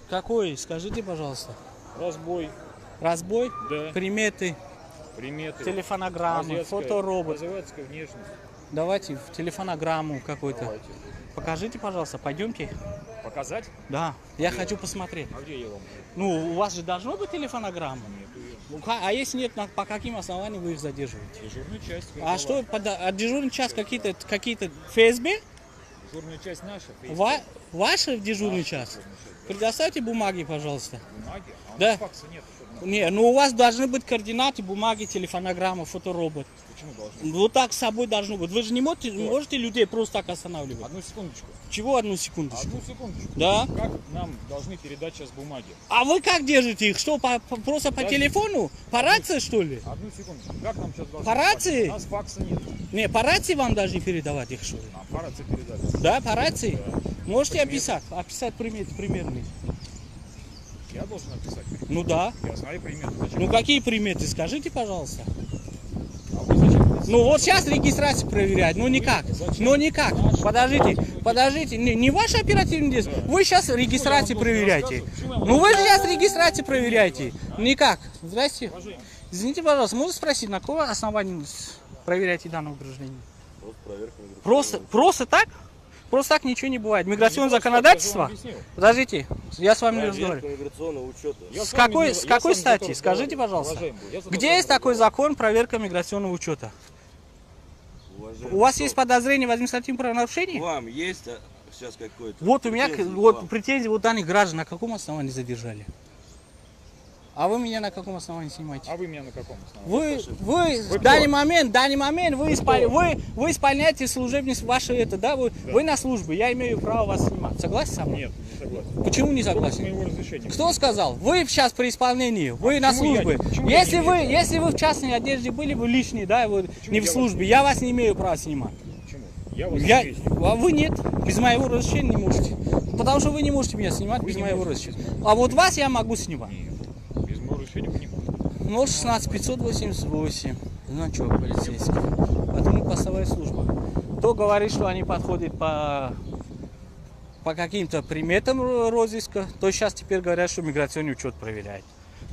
Какой? Скажите, пожалуйста. Разбой. Разбой? Да. Приметы. Приметы. Телефонограммы, фоторобот. Азиатская внешность. Давайте в телефонограмму какой-то. Давайте. Покажите, пожалуйста, пойдемте. Показать? Да, я хочу посмотреть. А где я вам? Ну, у вас же должно быть телефонограмма. Нету ее. Ну, а если нет, по каким основаниям вы их задерживаете? Дежурную часть. А что, дежурный час какие-то ФСБ? Дежурная часть наша. Ваша дежурный Наша час? дежурная часть. Предоставьте бумаги, пожалуйста. Бумаги? А у Да. нас факса нет. Чтобы... Не, ну у вас должны быть координаты, бумаги, телефонограмма, фоторобот. Почему должны? Вот так с собой должно быть. Вы же не можете людей просто так останавливать. Одну секундочку. Чего одну секундочку? Одну секундочку. Да. Как нам должны передать сейчас бумаги? А вы как держите их? Что, просто по телефону? По рации, что ли? Одну секундочку. Как нам сейчас должны По рации? У нас факса нет. Не, по рации вам должны передавать их, что ли? Нам по рации передали. Да, по рации? Да. Можете Приметы. описать примерные? Я должен написать. Ну да. Я знаю приметы. Зачем? Ну какие приметы? Скажите, пожалуйста. А вы зачем нас- Ну вот сейчас регистрацию проверять, ну никак, Зачем? ну никак. Подождите, не ваш оперативный действие. Вы сейчас регистрацию проверяете. Ну вы же сейчас регистрацию проверяете. Никак. Здрасте. Уважаемый, Извините, пожалуйста, можно спросить, на каком основании проверяете данное утверждение? Вот проверка миграционного Просто так? Просто так ничего не бывает. Миграционное просто так, законодательство? я же вам объяснил. Подождите, я с вами не проверка разговариваю. миграционного учета. Я С с вами какой, не- с я какой с вами стати? не Скажите, разговариваю. пожалуйста. Уважаемый, я за Где то есть с такой вами закон проверка миграционного учета? Уважаемый, У вас стоп. есть подозрение в административном правонарушении? Вам есть сейчас какой-то? Вот у меня претензии к вот вам? претензии вот данных граждан на каком основании задержали? А вы меня на каком основании снимаете? А вы меня на каком основании? Вы в кто? данный момент вы исполняете служебность вашей вы на службе, я имею право вас снимать. Согласен со мной? Нет, не согласен. Почему не Только с согласен? моего разрешения. Кто сказал? Вы сейчас при исполнении, вы на почему я- службе. почему я не имею права? Если вы в частной одежде были бы лишние, да, вы не в я службе, я вас не имею права снимать. Почему? Я вас Я, не вижу. а вы нет, без моего разрешения не можете. Потому что вы не можете меня снимать Вы без не моего можете. разрешения. А вот вас я могу снимать. Нет, без моего разрешения вы не можете. 016 588, значок полицейский. Потому постовая служба. То говорит, что они подходят по каким-то приметам розыска, то сейчас теперь говорят, что миграционный учет проверяют.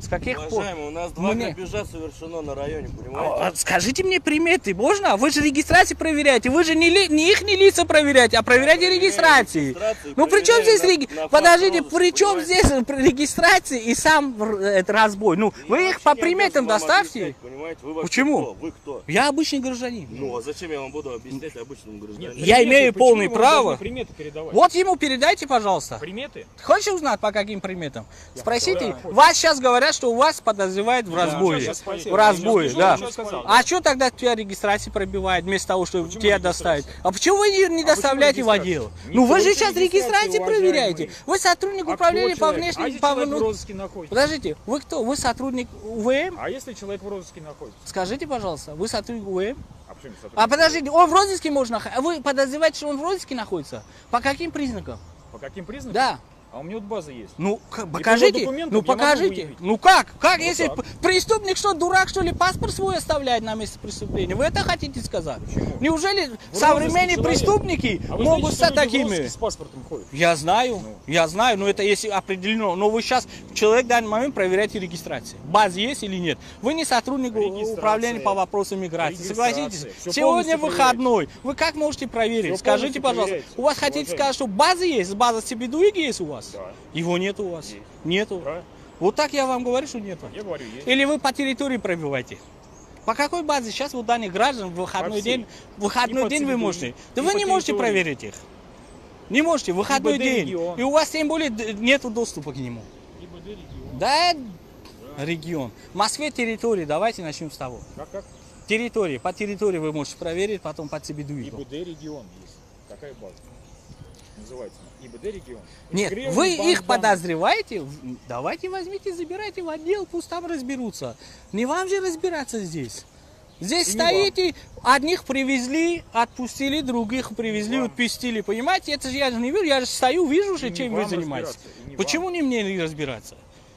С каких пор? Уважаемый, у нас два Мне- грабежа совершено на районе, понимаете? Скажите мне приметы, можно? Вы же регистрацию проверяете, вы же не их лица проверяете, а проверяете регистрации. Регистрацию Ну при чем проверяем здесь, на факт подождите, розыска, при чем понимаете? здесь регистрация и сам это разбой? Ну вы Я их по вообще не приметам обязан вам доставьте. объяснять, понимаете? Вы вообще Почему? кто? Вы кто? Я обычный гражданин. Ну, а зачем я вам буду объяснять обычному гражданину? Я имею Почему полное вы право. должны приметы передавать? Вот ему передайте, пожалуйста. Приметы? Хочешь узнать по каким приметам? Спросите. Да. Вас сейчас говорят, что у вас подозревают в разбое. сейчас спросил. В разбое, Я да. сейчас сказал. А что тогда тебя регистрация пробивает вместо того, чтобы Почему тебя регистрация? доставить? А почему вы не доставляете в отдел? регистрация? Ну вы же Никакой сейчас регистрацию регистрации, проверяете. уважаемый. Вы сотрудник А управления кто по человек? внешним... если по человек в вну- розыске находится? Подождите, вы кто? Вы сотрудник УВМ? А если человек в розыске находится? Скажите, пожалуйста, вы сотрудник УВМ? А почему сотрудник? А подождите, он в розыске может находиться? Вы подозреваете, что он в розыске находится? По каким признакам? По каким признакам? Да. А у меня вот база есть. Ну, по покажите, документам ну я могу покажите. выявить. Ну как? Как, Вот если так. преступник что, дурак, что ли, паспорт свой оставляет на месте преступления? Вы это хотите сказать? Почему? Неужели В современные розыске человек. преступники А вы могут знаете, стать что люди в такими? розыске с паспортом ходят? Я знаю, но это если определено. Но вы сейчас, человек в данный момент проверяете регистрацию. База есть или нет? Вы не сотрудник Регистрация. управления по вопросам миграции. Регистрация. Согласитесь? Всё Сегодня полностью выходной. Вы как можете проверить? Всё Скажите, полностью пожалуйста. проверяйте. У вас хотите Уважаемый. сказать, что база есть? База Себедуиги есть у вас? Да. Его нет у вас? Есть. Нету. Да. Вот так я вам говорю, что нету. Я говорю, есть. Или вы по территории пробиваете? По какой базе сейчас вот данных граждан в выходной всей. день, в выходной И по день вы территории, можете? Да и вы по не можете территории. проверить их. Не можете, выходной ИБД день. регион. И у вас тем более нету доступа к нему. ИБД регион. Да, регион. В Москве территории, давайте начнем с того. Как? Территории, по территории вы можете проверить, потом по Цибедуику. ИБД регион есть. Какая база? Называется она. ИБД регион. Нет, Гребень, вы их бам-бам. подозреваете, давайте возьмите, забирайте в отдел, пусть там разберутся. Не вам же разбираться здесь. Здесь И не стоите, одних привезли, отпустили, других привезли, вам. отпустили. Понимаете, это же я же не вижу, я же стою, вижу, И не чем вы вам занимаетесь. разбираться, и не Почему не мне не разбираться?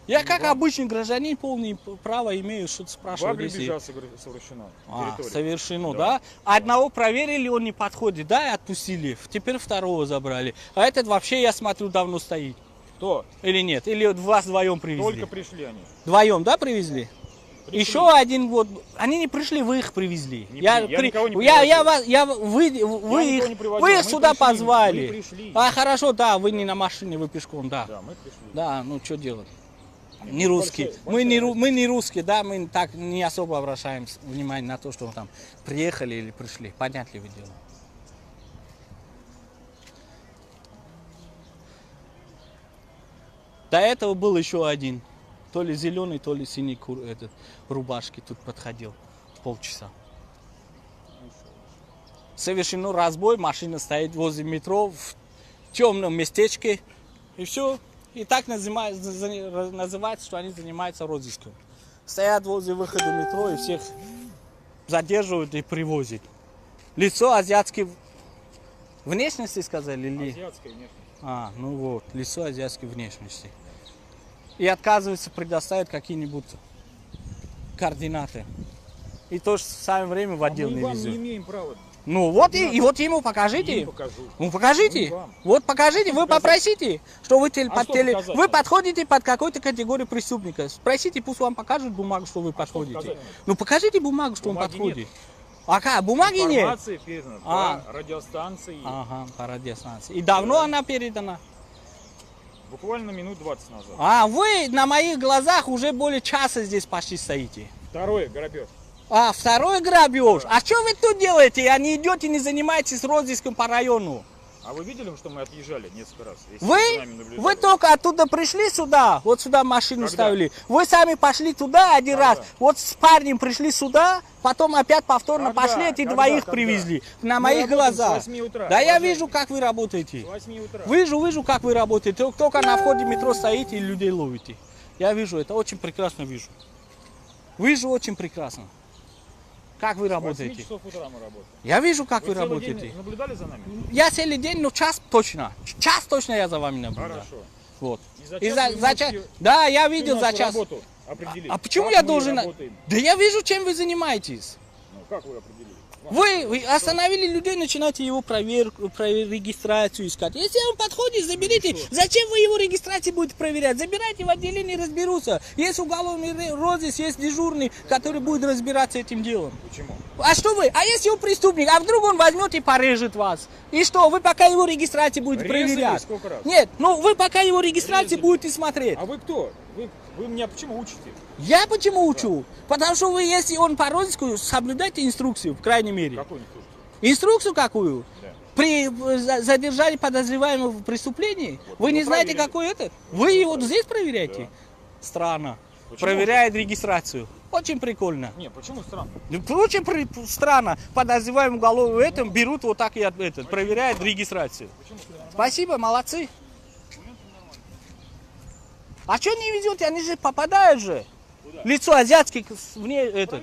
Я как обычный гражданин полное право имею что-то Два спрашивать. если- грабежа совершено. А, территории. совершено, Да. да? Одного проверили, он не подходит, да, и отпустили. Теперь второго забрали. А этот вообще, я смотрю, давно стоит. Кто? Или нет? Или вот вас вдвоем привезли? Только пришли они. Вдвоем, да, привезли? Пришли. Еще один вот, они не пришли, вы их привезли. Я никого не вы их Мы сюда пришли, позвали. мы пришли. А хорошо, да, вы не на машине, вы пешком, да. Да, мы пришли. Да, ну что делать? Нет, Не русские. большая Мы не русские, да, мы так не особо обращаем внимание на то, что мы там приехали или пришли. Понятно ли вы дело? До этого был еще один. То ли зеленый, то ли синий рубашки тут подходил. Полчаса. Совершено разбой, машина стоит возле метро в темном местечке. И все. И так называется, что они занимаются розыском. Стоят возле выхода метро и всех задерживают и привозят. Лицо азиатской внешности сказали? Или? Азиатская внешность. А, ну вот, лицо азиатской внешности. И отказывается предоставить какие-нибудь координаты. И то же самое время в отдел мы не вам не везет. имеем права. Ну вот и вот ему Не покажите. покажу. Ну покажите. Мы вам. Вот покажите, вы Показать. попросите, что вы, что показать? вы подходите под какую-то категорию преступника. Спросите, пусть вам покажут бумагу, что вы подходите. показать? Ну покажите бумагу, что Бумаги он подходит. А как, бумаги нет? Информация передана по радиостанции. Ага, по радиостанции. И давно она передана? Буквально минут 20 назад. А вы на моих глазах уже более часа здесь почти стоите. Второе, грабеж. А, второй грабеж. А что вы тут делаете? А не идете, не занимаетесь розыском по району? А вы видели, что мы отъезжали несколько раз? Если за нами Вы наблюдали? только оттуда пришли сюда, вот сюда машину Когда? ставили. Вы сами пошли туда один Когда? раз, вот с парнем пришли сюда, потом опять повторно Когда? пошли, эти Когда? двоих Когда? привезли. На Мы моих работаем глазах. с 8 утра, Да я уважаемый. вижу, как вы работаете. С 8 утра. Вижу, как вы работаете. Только на входе метро стоите и людей ловите. Я вижу, это очень прекрасно вижу. Вижу очень прекрасно. Как вы С 8 работаете? часов утра мы работаем. Я вижу, как вы целый работаете. день наблюдали за нами? Я целый день, но час точно. Час точно я за вами наблюдаю. Хорошо. Вот. И за И час вы за час. можете Да, я всю видел за нашу час. работу определить. А почему Как я мы должен... работаем? Да я вижу, чем вы занимаетесь. Ну, как вы определили? Вы остановили людей, начинаете его регистрацию искать. Если он подходит, заберите. Зачем вы его регистрацию будете проверять? Забирайте в отделении, разберутся. Есть уголовный розыск, есть дежурный, который будет разбираться этим делом. Почему? А что вы? А если он преступник, а вдруг он возьмет и порежет вас? И что? Вы пока его регистрацию будете Резали проверять? сколько раз? Нет, ну вы пока его регистрацию Резали. будете смотреть. А вы кто? Вы меня почему учите? Я почему учу? Потому что вы, если он по розыску, соблюдайте инструкцию, в крайней мере. Какую инструкцию? Инструкцию какую? Да. При задержании подозреваемого в преступлении? Вы вы не знаете, проверили. какой это? Вы его здесь проверяете? Странно. Почему? Проверяет регистрацию. Очень прикольно. Не, почему странно? Очень странно. Подозреваемый уголовным в этом берут вот так и проверяют регистрацию. Спасибо, молодцы. А что не везете? Они же попадают же. Лицо азиатских вне этот.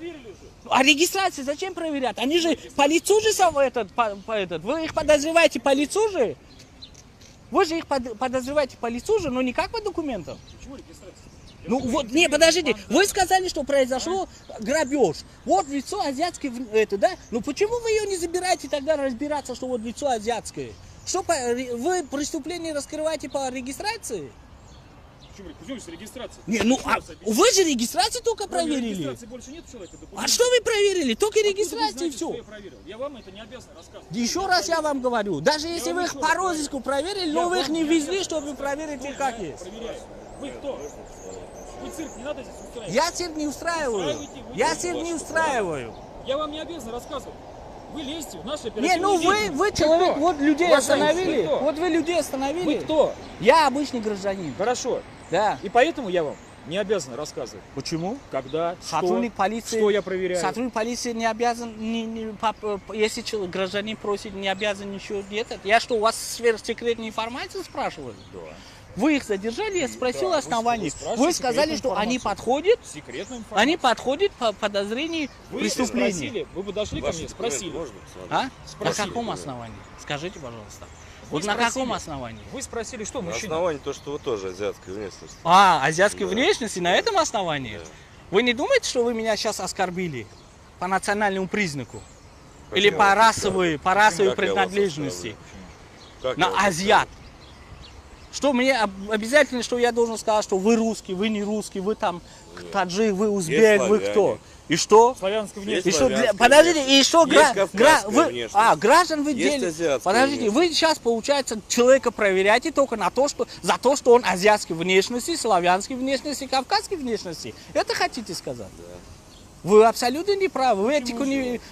А регистрацию зачем проверять? Они же по лицу же вы их подозреваете по лицу же? Вы же их подозреваете по лицу же, но не как по документам. Почему регистрация? Ну вот, не, подождите, вы сказали, что произошло грабеж. Вот лицо азиатское, да? Ну почему вы ее не забираете тогда разбираться, что вот лицо азиатское? Что, вы преступление раскрываете по регистрации? Почему с регистрацией? Не, ну а вы же регистрацию только проверили. Регистрации больше нет человека. А что вы проверили? Только регистрацию и все. Я проверил. Я вам это не обязан рассказывать. Еще раз я вам говорю, даже если вы их по розыску проверили, но вы их не везли, чтобы проверить их как есть. Проверяю. Вы кто? Вы цирк не надо здесь устраивать. Я цирк не устраиваю. Я цирк не устраиваю. Я вам не обязан рассказывать. Вы лезьте в наши Не, оперативные ну вы человек, кто? вот людей Уважаемый, остановили. вы кто? Вот вы людей остановили. Вы кто? Я обычный гражданин. Хорошо. Да. И поэтому я вам не обязан рассказывать, Почему? когда, Сотрудник полиции, что я проверяю. Сотрудник полиции не обязан, если гражданин просит, не обязан ничего делать. Я что, у вас сверхсекретную информацию спрашиваю? Да. Вы их задержали, я спросил Да, оснований. спрашиваете Вы сказали, секретную что они информацию. подходят, Секретную информацию. они подходят по подозрению Вы преступления. спросили, вы подошли ко Ваши мне, документы спросили. можно посмотреть? А? На Спросили. каком основании? Скажите, пожалуйста. Вы Вот на спросили. каком основании? Вы спросили, что На мужчина? основании то, что вы тоже азиатской внешности. А, азиатской Да. внешности на этом основании? Да. Вы не думаете, что вы меня сейчас оскорбили по национальному признаку? Или Почему по вас расовой Как я вас принадлежности? оскорбил? Как я На вас азиат. Что мне обязательно, что я должен сказать, что вы русский, вы не русский, вы там таджик, вы узбек, вы кто? И что? Славянская Есть И внешность. что славянская подождите, внешность. и что Есть кавказская внешность. граждан вы Есть делите? азиатская Подождите, внешность. вы сейчас, получается, человека проверяете только на то, что за то, что он азиатской внешности, славянской внешности, кавказской внешности. Это хотите сказать? Вы абсолютно не правы.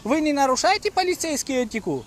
Вы не нарушаете полицейскую этику?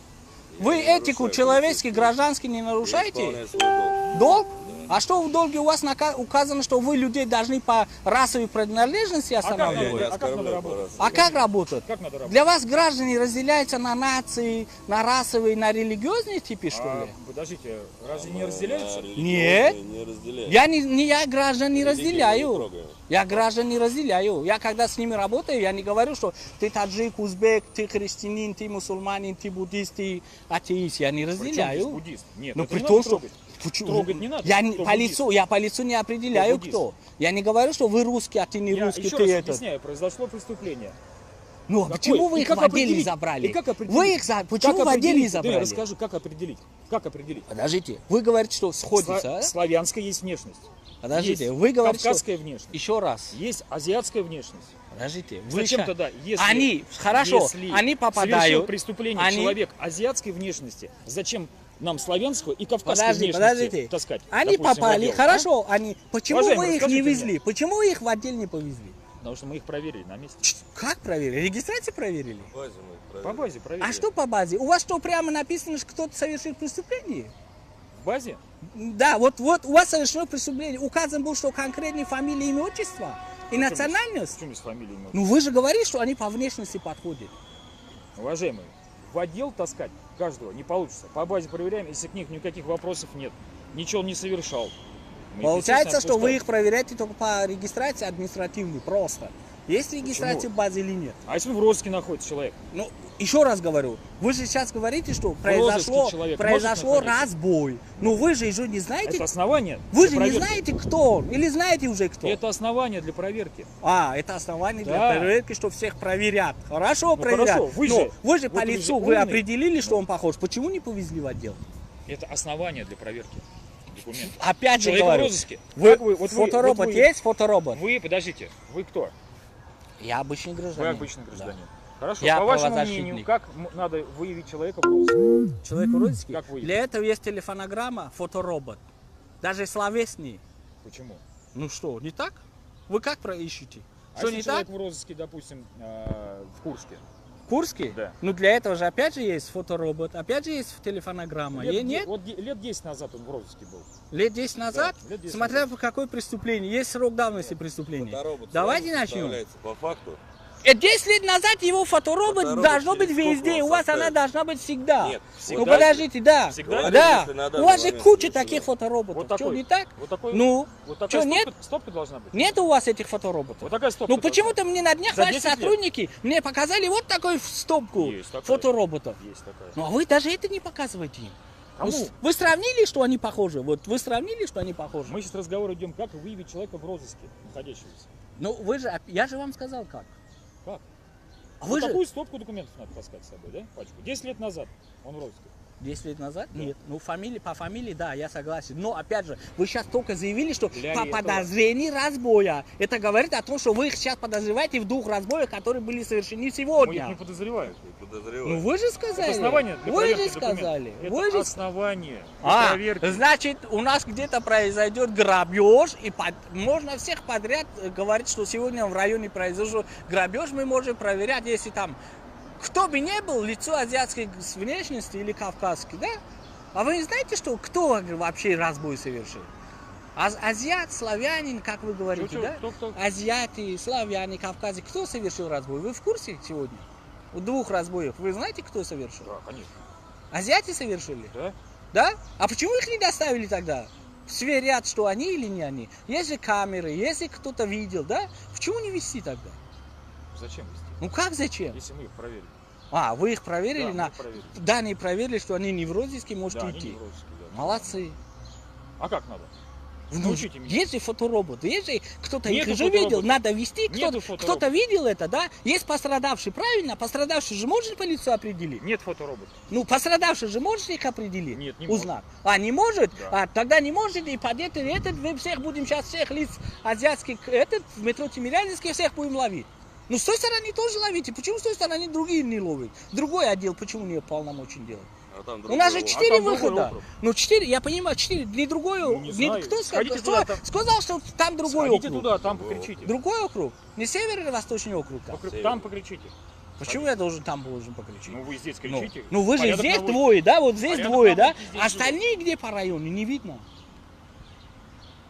Вы не этику нарушаю человеческий, полицейскую. гражданский не Я нарушаете? исполняю свой долг. Долг? А что в долге у вас указано, что вы людей должны по расовой принадлежности Я останавливать? не А как надо оскорбляю работать? по-разному. А как работают? Как надо работать? Для вас граждане разделяются на нации, на расовые, на религиозные типы, что ли? Подождите, разве не разделяются? Нет. Не разделяют. Я граждан не Религию мы не разделяю. трогаем. Я граждан не разделяю. Я когда с ними работаю, я не говорю, что ты таджик, узбек, ты христианин, ты мусульманин, ты буддист, ты атеист. Я не Причем здесь разделяю. буддист? Нет, Ну это при не том, надо что... трогать. Почему? Трогать не надо. Я, Кто по лицу не определяю, Кто кто. Я не говорю, что вы русский, а ты не Я русский, еще ты раз этот. объясняю, произошло преступление. Ну, а Какой? почему вы И их как в отделе определить? забрали? И как определить? Вы их почему Как в отделе определить? забрали? Да, расскажи, как определить? Как определить? Подождите, вы говорите, что сходится, а? Славянская есть внешность. Подождите, Есть вы говорите, что... кавказская внешность. Еще раз. Есть азиатская внешность. Подождите, вы Зачем ща- тогда, если, Они, хорошо, если они совершил попадают... преступление они- человек азиатской внешности, зачем нам славянскую и кавказскую Подождите, внешность подождите. таскать? Они допустим, в попали, отдел, а? хорошо, они... Почему Уважаемый, вы их не расскажите мне. везли? Почему вы их в отдел не повезли? Потому что мы их проверили на месте. Как проверили? Регистрацию проверили? В базе мы По проверили. базе проверили. А что по базе? У вас что, прямо написано, что кто-то совершил преступление? В базе? Да, вот у вас совершено преступление. Указан был, что конкретные фамилии, имя, отчество и национальность. Почему с фамилией имя? Ну вы же говорите, что они по внешности подходят. Уважаемые, в отдел таскать каждого не получится. По базе проверяем, если к них никаких вопросов нет. Ничего он не совершал. Мы, Получается, естественно, что вы отпускаем. их проверяете только по регистрации административной, просто. Есть регистрация в базе или нет? А если в розыске находится человек? Ну, еще раз говорю, вы же сейчас говорите, что произошло человек может находиться? разбой. Ну вы же еще не знаете, Это основание вы для же не проверки. знаете, кто он, или знаете уже кто. Это основание для проверки. А, это основание для Да. проверки, что всех проверят. Хорошо, Ну, проверят. хорошо, вы Но же- вы же вот по вы же лицу вы умный. определили, что он похож. Почему не повезли в отдел? Это основание для проверки документов. Опять же Человек в говорю. розыске. Вы, Как вот фоторобот вот вы- есть? Фоторобот? Вы, подождите, вы кто? Я обычный Вы гражданин. обычный гражданин. Да. Хорошо, Я по вашему правозащитник. мнению, как надо выявить человека в розыске? Человек в розыске? Как выявить? Для этого есть телефонограмма, фоторобот. Даже словесный. Почему? Ну что, не так? Вы как проищете? А Что если не человек так? в розыске, допустим, в Курске? В Курске? Да. Ну для этого же опять же есть фоторобот, опять же есть телефонограмма. Нет? Лет 10 назад он в розыске был. Лет 10 назад? Да, лет 10 Смотря по какое преступление. Есть срок давности преступления. Фоторобот Давайте сразу начнем. составляется по факту. 10 лет назад его фоторобот Фоторобот должно быть через сколько везде. он У вас она составит? должна быть всегда. Нет, Ну всегда. подождите, да. Всегда? Да. Если на У данный вас же момент куча совершено. таких фотороботов. Вот Что, такой. не так? Вот такой. Ну, Вот такая что, нет? стопка должна быть. Нет у вас этих фотороботов? Вот такая стопка. Ну почему-то мне на днях За ваши 10 лет? сотрудники мне показали вот такую стопку Есть такая. фотороботов. Есть такая. Ну а вы даже это не показываете им. Кому? Вы сравнили, что они похожи? Вот вы сравнили, что они похожи? Мы сейчас разговор идем, как выявить человека в розыске находящегося. Ну вы же, я же вам сказал как. Как? А Вот вы же такую стопку документов надо таскать с собой, да? Пачку. 10 лет назад он в розыске. 10 лет назад? Да. Нет. Ну, по фамилии, да, я согласен. Но, опять же, вы сейчас только заявили, что Для по этого. подозрению разбоя. Это говорит о том, что вы их сейчас подозреваете в 2 разбоях, которые были совершены Мы их сегодня. не подозревают. Не подозреваю. Ну, вы же сказали. Это основание для Вы проверки же сказали. документов. Это Вы же... основание для А, проверки. значит, у нас где-то произойдет грабеж, и можно всех подряд говорить, что сегодня в районе произошел грабеж, мы можем проверять, если там кто бы ни был, лицо азиатской внешности или кавказской, да? А вы не знаете, что кто вообще разбой совершил? Азиат, славянин, как вы говорите, Чё, да? кто? Азиаты, славяне, кавказцы. Кто совершил разбой? Вы в курсе сегодня? У 2 разбоев. Вы знаете, кто совершил? Да, конечно. Азиаты совершили? Да? Да? А почему их не доставили тогда? Сверят, что они или не они. Есть же камеры, если кто-то видел, да? Почему не вести тогда? Зачем вести? Ну как зачем? Если мы их проверили. А, вы их проверили? Да, мы проверили. Данные проверили, что они не в розыске, можете Да, они идти. не в розыске, да. Молодцы. А как надо? Ну, Научите меня. есть же фотороботы, есть же кто-то их Нету уже видел, фоторобота. надо вести, Нету кто-то фоторобота. видел это, да? Есть пострадавший, правильно? Пострадавший же может полицию определить? Нет фоторобота. Ну, пострадавший же может их определить? Нет, не Узнать. А, не может? Да. А, тогда не может, и под этот мы всех будем сейчас, всех лиц азиатских, в метро Тимирязевский всех будем ловить. Ну, с той стороны тоже ловите. Почему с той стороны другие не ловят? Другой отдел почему не полномочен делать? А там У нас же другой 4 там другой выхода. округ. Ну, 4, я понимаю, 4. Не другой Ну, не знаю. кто Сходите сказал, туда, там- сказал, что там другой Сходите округ? туда, там покричите. Другой округ? Не северо-восточный округ там? Там покричите. Почему я должен покричить? Ну вы здесь Ну, кричите. ну вы же Порядок здесь наводите. двое, да? Вот здесь Порядок двое, да? наводите здесь Остальные где по району? Не видно.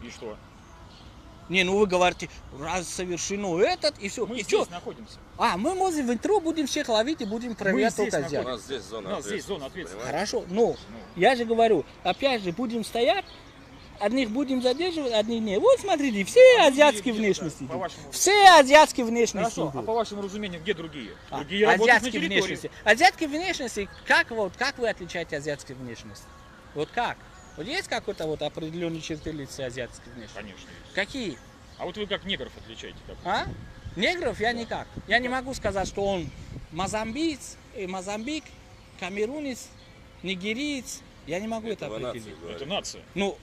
И что? Не, ну вы говорите, раз совершено этот, и все. Мы И здесь чё? находимся. А, мы можем в метро будем всех ловить и будем проверять здесь только У азиат. нас здесь зона У нас здесь зона ответственности. ответственности. Хорошо, но я же говорю, опять же, будем стоять, одних будем задерживать, одних нет. Вот смотрите, все азиатские другие, внешности. да, по-вашему. Все азиатские внешности. Хорошо, а идут. по вашему разумению, где другие? А, Другие работают на азиатские территории. внешности. Азиатские внешности, как вы отличаете азиатские внешности? Вот как? Вот есть какой-то вот определенные черты лица азиатской внешности? Конечно. есть. Какие? А вот вы как негров отличаете? Как? А? Негров я никак. Я не могу сказать, что он Мозамбик, камерунец, нигериец. Я не могу это Это нация, определить. говорит. Это нация. Ну,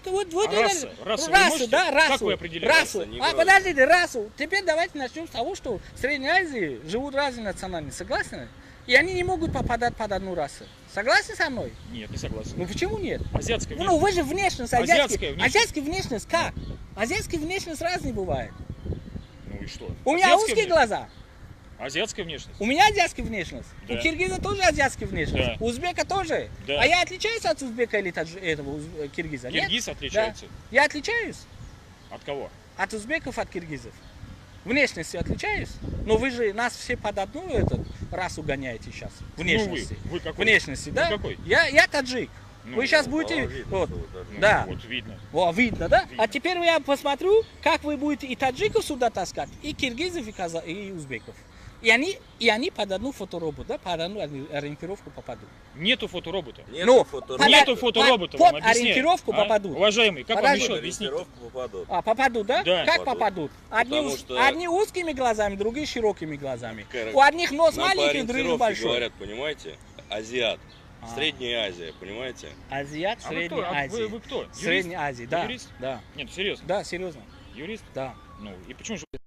вот А раса? Расу вы можете? да, расу. Как вы определяете? Расу. Раса не А, говорит. подождите, расу. Теперь давайте начнем с того, что в Средней Азии живут разные национальности. Согласны? И они не могут попадать под одну расу. Согласны со мной? Нет, не согласен. Ну почему нет? Азиатская Ну внешность. вы же внешность, Азиатская азиатская. внешность. Азиатская внешность как? Азиатская внешность разные бывает. Ну и что? У меня Азиатская узкие внешность. глаза. Азиатская внешность. У меня азиатская внешность. Да. У киргиза тоже азиатская внешность. Да. У узбека тоже. Да. А я отличаюсь от узбека или этого киргиза? Нет? Киргиз отличается. Я отличаюсь От кого? от узбеков, от киргизов. Внешностью отличаюсь. Но вы же нас все под одну расу гоняете сейчас. Внешности. Ну вы какой? Внешности, Вы да? какой? Я таджик. Ну, вы сейчас Ну, будете. видно, Вот. что вы даже- Ну, Да. Вот видно. О, видно, да? Видно. А теперь я посмотрю, как вы будете и таджиков сюда таскать, и киргизов, и узбеков. И они под одну фоторобот, да, под одну ориентировку попадут. Нету фоторобота. Нету Ну, фоторобота. Нету фоторобота, под вам объясняю. ориентировку А? попадут. Уважаемый, как вам Подожди. еще Под объяснить? ориентировку попадут. А, попадут, да? Да. Как Попадут. попадут? Одни, Потому что- одни узкими глазами, другие широкими глазами. Коррект. У одних нос Нам по маленький, у других ориентировке большой. говорят, понимаете, азиат. А. Средняя Азия, понимаете? Азиат, А вы Средней кто? Азии. Вы кто? Юрист? Средней Азии, Вы да. юрист? Да, Нет, серьезно. да, серьезно, Юрист? да. Ну, и почему же